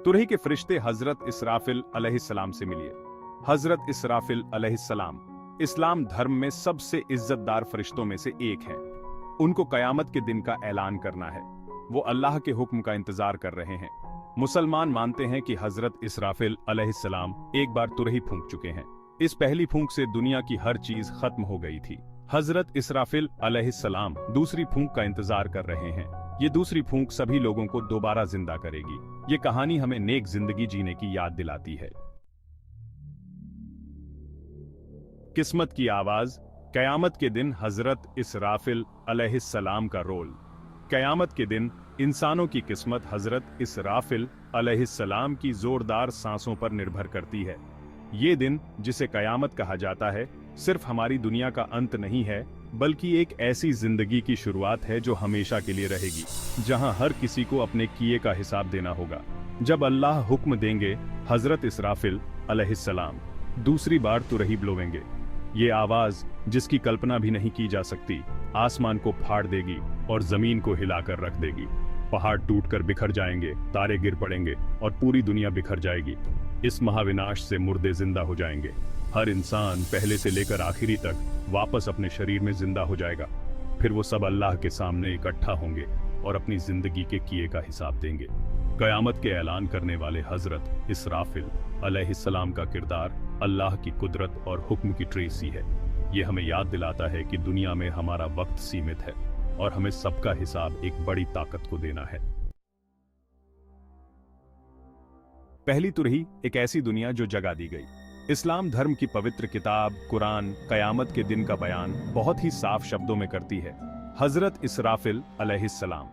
तुरही के फरिश्ते हजरत इसराफिल अलैहिस्सलाम से मिलिए। हजरत इसराफिल अलैहिस्सलाम इस्लाम धर्म में सबसे इज्जतदार फरिश्तों में से एक हैं। उनको कयामत के दिन का ऐलान करना है। वो अल्लाह के हुक्म का इंतजार कर रहे हैं। मुसलमान मानते हैं कि हजरत इसराफिल अलैहिस्सलाम एक बार तुरही फूंक चुके हैं। इस पहली फूंक से दुनिया की हर चीज खत्म हो गई थी। हजरत इसराफिल अलैहिस्सलाम दूसरी फूंक का इंतजार कर रहे हैं। ये दूसरी फूंक सभी लोगों को दोबारा जिंदा करेगी। ये कहानी हमें नेक जिंदगी जीने की याद दिलाती है। किस्मत की आवाज। कयामत के दिन हजरत इसराफिल अलैहिस्सलाम का रोल। कयामत के दिन इंसानों की किस्मत हजरत इसराफिल अलैहिस्सलाम की जोरदार सांसों पर निर्भर करती है। ये दिन, जिसे कयामत कहा जाता है, सिर्फ हमारी दुनिया का अंत नहीं है, बल्कि एक ऐसी जिंदगी की शुरुआत है जो हमेशा के लिए रहेगी, जहां हर किसी को अपने किए का हिसाब देना होगा। जब अल्लाह हुक्म देंगे, हजरत इसराफिल अलैहिस्सलाम दूसरी बार तुरही बुलवाएंगे। ये आवाज, जिसकी कल्पना भी नहीं की जा सकती, आसमान को फाड़ देगी और जमीन को हिलाकर रख देगी। पहाड़ टूटकर बिखर जाएंगे, तारे गिर पड़ेंगे और पूरी दुनिया बिखर जाएगी। इस महाविनाश से मुर्दे जिंदा हो जाएंगे। हर इंसान पहले से लेकर आखिरी तक वापस अपने शरीर में जिंदा हो जाएगा। फिर वो सब अल्लाह के सामने इकट्ठा होंगे और अपनी जिंदगी के किए का हिसाब देंगे। कयामत के ऐलान करने वाले हजरत इसराफिल अलैहिस्सलाम का किरदार अल्लाह की कुदरत और हुक्म की ट्रेसी है। ये हमें याद दिलाता है कि दुनिया में हमारा वक्त सीमित है और हमें सबका हिसाब एक बड़ी ताकत को देना है। पहली तुरही, एक ऐसी दुनिया जो जगा दी गई। इस्लाम धर्म की पवित्र किताब कुरान कयामत के दिन का बयान बहुत ही साफ शब्दों में करती है। हजरत इसराफिल अलैहिस्सलाम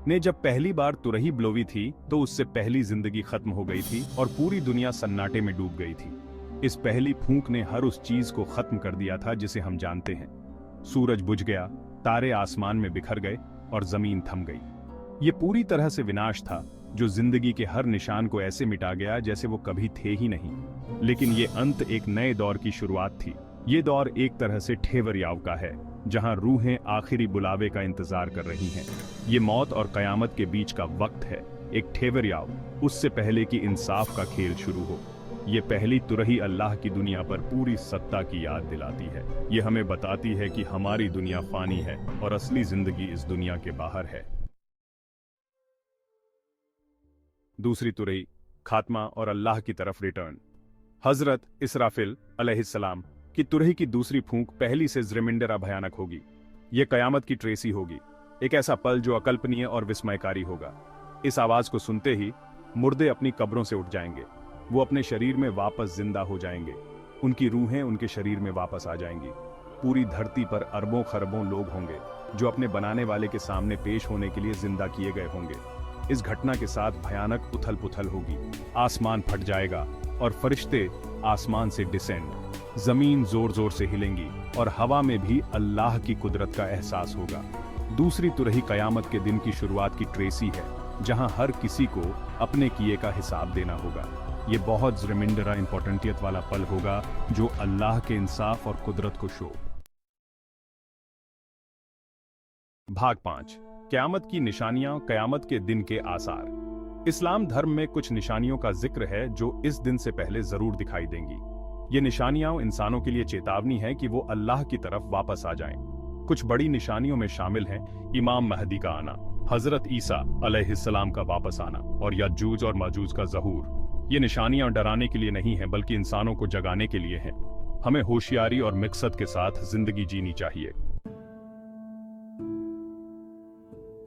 ने जब पहली बार तुरही बुलवाई थी, तो उससे पहली जिंदगी खत्म हो गई थी और पूरी दुनिया सन्नाटे में डूब गई थी। इस पहली फूंक ने हर उस चीज को खत्म कर दिया था जिसे हम जानते हैं। सूरज बुझ गया, तारे आसमान में बिखर गए और जमीन थम गई। ये पूरी तरह से विनाश था, जो जिंदगी के हर निशान को ऐसे मिटा गया जैसे वो कभी थे ही नहीं। लेकिन ये अंत एक नए दौर की शुरुआत थी। ये दौर एक तरह से ठेवरयाव का है, जहां रूहें आखिरी बुलावे का इंतजार कर रही हैं। ये मौत और कयामत के बीच का वक्त है, एक ठेवरयाव, उससे पहले कि इंसाफ का खेल शुरू हो। ये पहली तुरही अल्लाह की दुनिया पर पूरी सत्ता की याद दिलाती है। ये हमें बताती है कि हमारी दुनिया फानी है और असली जिंदगी इस दुनिया के बाहर है। दूसरी तुरही, खात्मा और अल्लाह की तरफ रिटर्न। हजरत इसराफिल अलैहिस्सलाम की तुरही की दूसरी फूंक पहली से ज़्रिमिंडरा भयानक होगी। यह कयामत की ट्रेसी होगी, एक ऐसा पल जो अकल्पनीय और विस्मयकारी होगा। इस आवाज को सुनते ही मुर्दे अपनी कब्रों से उठ जाएंगे। वो अपने शरीर में वापस जिंदा हो जाएंगे। उनकी रूहें उनके शरीर में वापस आ जाएंगी। पूरी धरती पर अरबों खरबों लोग होंगे जो अपने बनाने वाले के सामने पेश होने के लिए जिंदा किए गए होंगे। इस घटना के साथ भयानक उथल पुथल होगी। आसमान फट जाएगा और फरिश्ते आसमान से डिसेंड। जमीन जोर जोर से हिलेंगी और हवा में भी अल्लाह की कुदरत का एहसास होगा। दूसरी तुरही कयामत के दिन की शुरुआत की ट्रेसी है, जहां हर किसी को अपने किए का हिसाब देना होगा। ये बहुत ज़्रिमिंडरा इंपॉर्टेंटियत वाला पल होगा, जो अल्लाह के इंसाफ और कुदरत को शो। भाग 5, क़यामत की निशानियां, क़यामत के दिन के आसार। इस्लाम धर्म में कुछ निशानियों का जिक्र है जो इस दिन से पहले जरूर दिखाई देंगी। ये निशानियां इंसानों के लिए चेतावनी है कि वो अल्लाह की तरफ वापस आ जाएं। कुछ बड़ी निशानियों में शामिल हैं इमाम महदी का आना, हजरत ईसा अलैहिस्सलाम का वापस आना और याजूज और माजूज का ज़हूर। ये निशानियां डराने के लिए नहीं हैं, बल्कि इंसानों को जगाने के लिए हैं। हमें होशियारी और मकसद के साथ जिंदगी जीनी चाहिए।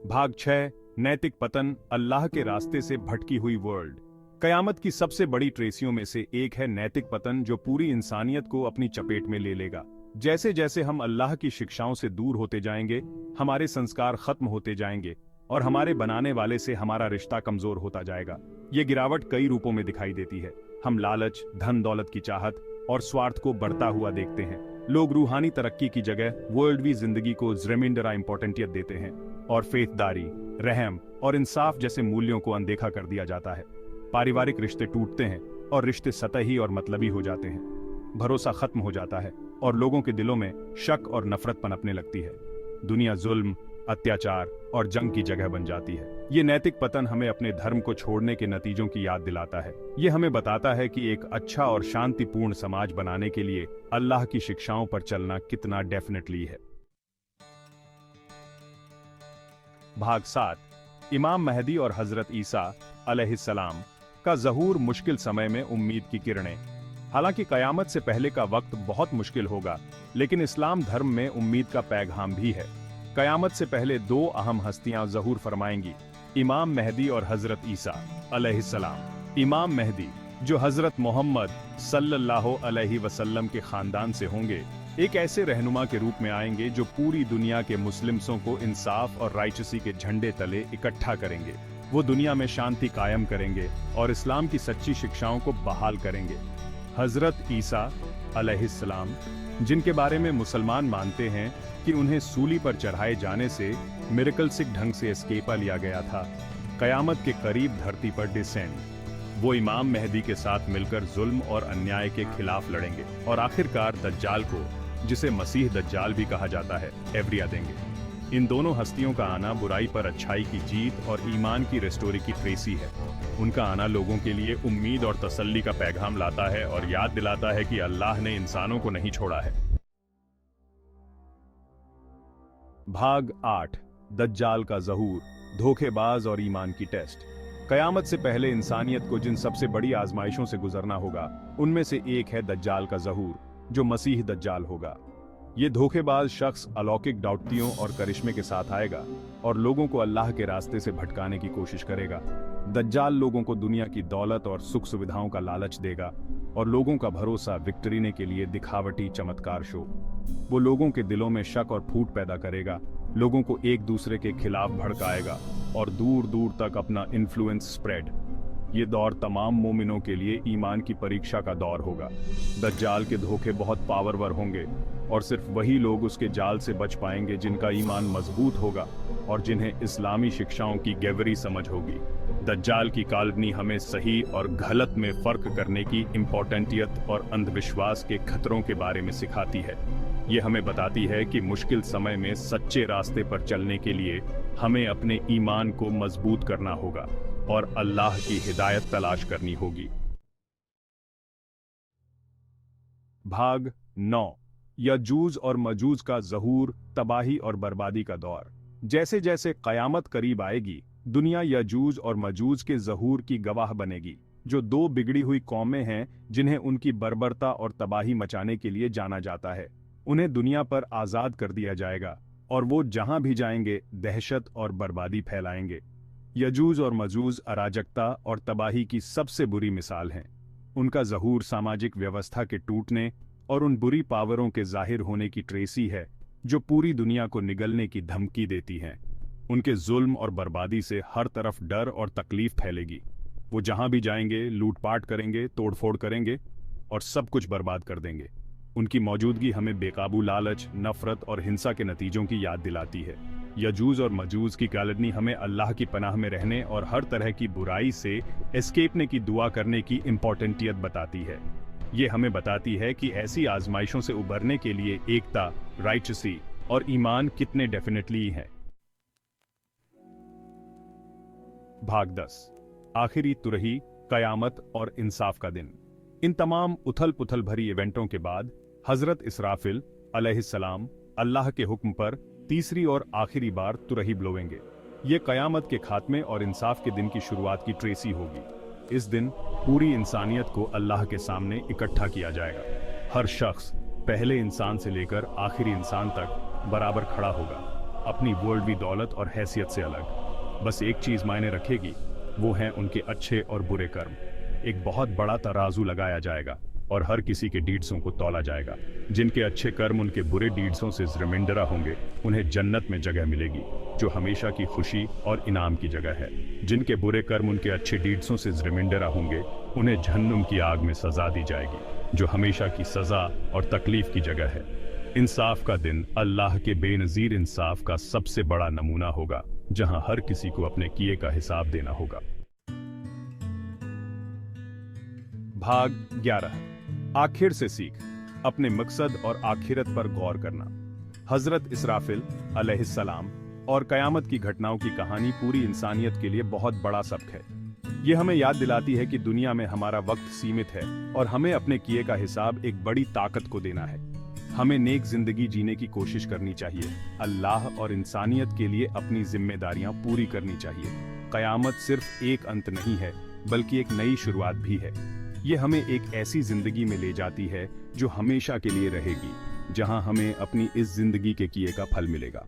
भाग 6, नैतिक पतन, अल्लाह के रास्ते से भटकी हुई वर्ल्ड। कयामत की सबसे बड़ी ट्रेसियों में से एक है नैतिक पतन, जो पूरी इंसानियत को अपनी चपेट में ले लेगा। जैसे जैसे हम अल्लाह की शिक्षाओं से दूर होते जाएंगे, हमारे संस्कार खत्म होते जाएंगे और हमारे बनाने वाले से हमारा रिश्ता कमजोर होता जाएगा। ये गिरावट कई रूपों में दिखाई देती है। हम लालच, धन दौलत की चाहत और स्वार्थ को बढ़ता हुआ देखते हैं। लोग रूहानी तरक्की की जगह वर्ल्डवी जिंदगी को ज़्रिमिंडरा इंपॉर्टेंटियत देते हैं और फेथदारी, रहम और इंसाफ जैसे मूल्यों को अनदेखा कर दिया जाता है। पारिवारिक रिश्ते टूटते हैं और रिश्ते सतही और मतलबी हो जाते हैं। भरोसा खत्म हो जाता है और लोगों के दिलों में शक और नफरत पनपने लगती है। दुनिया जुल्म, अत्याचार और जंग की जगह बन जाती है। ये नैतिक पतन हमें अपने धर्म को छोड़ने के नतीजों की याद दिलाता है। ये हमें बताता है कि एक अच्छा और शांतिपूर्ण समाज बनाने के लिए अल्लाह की शिक्षाओं पर चलना कितना डेफिनेटली है। भाग 7, इमाम महदी और हजरत ईसा अलैहिस्सलाम का ज़हूर। मुश्किल समय में उम्मीद की किरणें। हालांकि कयामत से पहले का वक्त बहुत मुश्किल होगा, लेकिन इस्लाम धर्म में उम्मीद का पैगाम भी है। कयामत से पहले दो अहम हस्तियां ज़हूर फरमाएंगी, इमाम महदी और हजरत ईसा अलैहिस्सलाम। इमाम महदी, जो हजरत मोहम्मद सल्लल्लाहु अलैहि वसल्लम के खानदान से होंगे, एक ऐसे रहनुमा के रूप में आएंगे जो पूरी दुनिया के मुस्लिम्सों को इंसाफ और राइचसी के झंडे तले इकट्ठा करेंगे। वो दुनिया में शांति कायम करेंगे और इस्लाम की सच्ची शिक्षाओं को बहाल करेंगे। हजरत ईसा अलैहिस्सलाम, जिनके बारे में मुसलमान मानते हैं कि उन्हें सूली पर चढ़ाए जाने से मिरेकल्सिक ढंग से एस्केपा लिया गया था, कयामत के करीब धरती पर डिसेंड। वो इमाम महदी के साथ मिलकर जुल्म और अन्याय के खिलाफ लड़ेंगे और आखिरकार दज्जाल को, जिसे मसीह दज्जाल भी कहा जाता है, एवरिया देंगे। इन दोनों हस्तियों का आना बुराई पर अच्छाई की जीत और ईमान की रेस्टोरी की ट्रेसी है। उनका आना लोगों के लिए उम्मीद और तसल्ली का पैगाम लाता है और याद दिलाता है कि अल्लाह ने इंसानों को नहीं छोड़ा है। भाग 8, दज्जाल का ज़हूर, धोखेबाज और ईमान की टेस्ट। कयामत से पहले इंसानियत को जिन सबसे बड़ी आजमाइशों से गुजरना होगा, उनमें से एक है दज्जाल का ज़हूर, जो मसीह दज्जाल होगा। ये धोखेबाज शख्स अलौकिक डाउटियों और करिश्मे के साथ आएगा और लोगों को अल्लाह के रास्ते से भटकाने की कोशिश करेगा। दज्जाल लोगों को दुनिया की दौलत और सुख सुविधाओं का लालच देगा और लोगों का भरोसा विक्टरीने के लिए दिखावटी चमत्कार शो। वो लोगों के दिलों में शक और फूट पैदा करेगा, लोगों को एक दूसरे के खिलाफ भड़काएगा और दूर दूर तक अपना इन्फ्लुएंस स्प्रेड। ये दौर तमाम मोमिनों के लिए ईमान की परीक्षा का दौर होगा। दज्जाल के धोखे बहुत पावरवर होंगे और सिर्फ वही लोग उसके जाल से बच पाएंगे जिनका ईमान मजबूत होगा और जिन्हें इस्लामी शिक्षाओं की गहरी समझ होगी। दज्जाल की काल्पनी हमें सही और गलत में फर्क करने की इम्पोर्टेंटियत और अंधविश्वास के खतरों के बारे में सिखाती है। ये हमें बताती है कि मुश्किल समय में सच्चे रास्ते पर चलने के लिए हमें अपने ईमान को मजबूत करना होगा और अल्लाह की हिदायत तलाश करनी होगी। भाग 9, यजूज और मजूज का ज़हूर, तबाही और बर्बादी का दौर। जैसे जैसे कयामत करीब आएगी, दुनिया यजूज और मजूज के ज़हूर की गवाह बनेगी, जो दो बिगड़ी हुई कौमें हैं जिन्हें उनकी बर्बरता और तबाही मचाने के लिए जाना जाता है। उन्हें दुनिया पर आज़ाद कर दिया जाएगा और वो जहां भी जाएंगे दहशत और बर्बादी फैलाएंगे। यजूज और मजूज अराजकता और तबाही की सबसे बुरी मिसाल हैं। उनका ज़हूर सामाजिक व्यवस्था के टूटने और उन बुरी पावरों के जाहिर होने की ट्रेसी है जो पूरी दुनिया को निगलने की धमकी देती हैं। उनके जुल्म और बर्बादी से हर तरफ डर और तकलीफ फैलेगी। वो जहां भी जाएंगे लूटपाट करेंगे, तोड़फोड़ करेंगे और सब कुछ बर्बाद कर देंगे। उनकी मौजूदगी हमें बेकाबू लालच, नफरत और हिंसा के नतीजों की याद दिलाती है। यजूज और मजूज की कालनी हमें अल्लाह की पनाह में रहने और हर तरह की बुराई से एस्केपने की दुआ करने की इम्पोर्टेंटियत बताती है। ये हमें बताती है कि ऐसी आजमाइशों से उबरने के लिए एकता, राइचसी और ईमान कितने डेफिनेटली हैं। भाग 10, आखिरी तुरही, कयामत और इंसाफ का दिन। इन तमाम उथल पुथल भरी इवेंटों के बाद हजरत इसराफिल अलैहिस्सलाम अल्लाह के हुक्म पर तीसरी और आखिरी बार तुरही ब्लोएंगे। ये कयामत के खात्मे और इंसाफ के दिन की शुरुआत की ट्रेसी होगी। इस दिन पूरी इंसानियत को अल्लाह के सामने इकट्ठा किया जाएगा। हर शख्स पहले इंसान से लेकर आखिरी इंसान तक बराबर खड़ा होगा, अपनी वर्ल्डवी दौलत और हैसियत से अलग। बस एक चीज मायने रखेगी, वो हैं उनके अच्छे और बुरे कर्म। एक बहुत बड़ा तराजू लगाया जाएगा और हर किसी के डीड्सों को तौला जाएगा। जिनके अच्छे कर्म उनके बुरे डीड्सों से ज़रिमिंदरा होंगे, उन्हें जन्नत में जगह मिलेगी, जो हमेशा की खुशी और इनाम की जगह है। जिनके बुरे कर्म उनके अच्छे डीड्सों से ज़रिमिंदरा होंगे, उन्हें जहन्नुम की आग में सजा दी जाएगी, जो हमेशा की सजा और तकलीफ की जगह है। इंसाफ का दिन अल्लाह के बेनज़ीर इंसाफ का सबसे बड़ा नमूना होगा, जहां हर किसी को अपने किए का हिसाब देना होगा। भाग 11, आखिर से सीख, अपने मकसद और आखिरत पर गौर करना। हजरत इसराफिल अलैहिस्सलाम और कयामत की घटनाओं की कहानी पूरी इंसानियत के लिए बहुत बड़ा सबक है। ये हमें याद दिलाती है कि दुनिया में हमारा वक्त सीमित है और हमें अपने किए का हिसाब एक बड़ी ताकत को देना है। हमें नेक जिंदगी जीने की कोशिश करनी चाहिए, अल्लाह और इंसानियत के लिए अपनी जिम्मेदारियां पूरी करनी चाहिए। कयामत सिर्फ एक अंत नहीं है, बल्कि एक नई शुरुआत भी है। ये हमें एक ऐसी जिंदगी में ले जाती है जो हमेशा के लिए रहेगी, जहां हमें अपनी इस जिंदगी के किए का फल मिलेगा।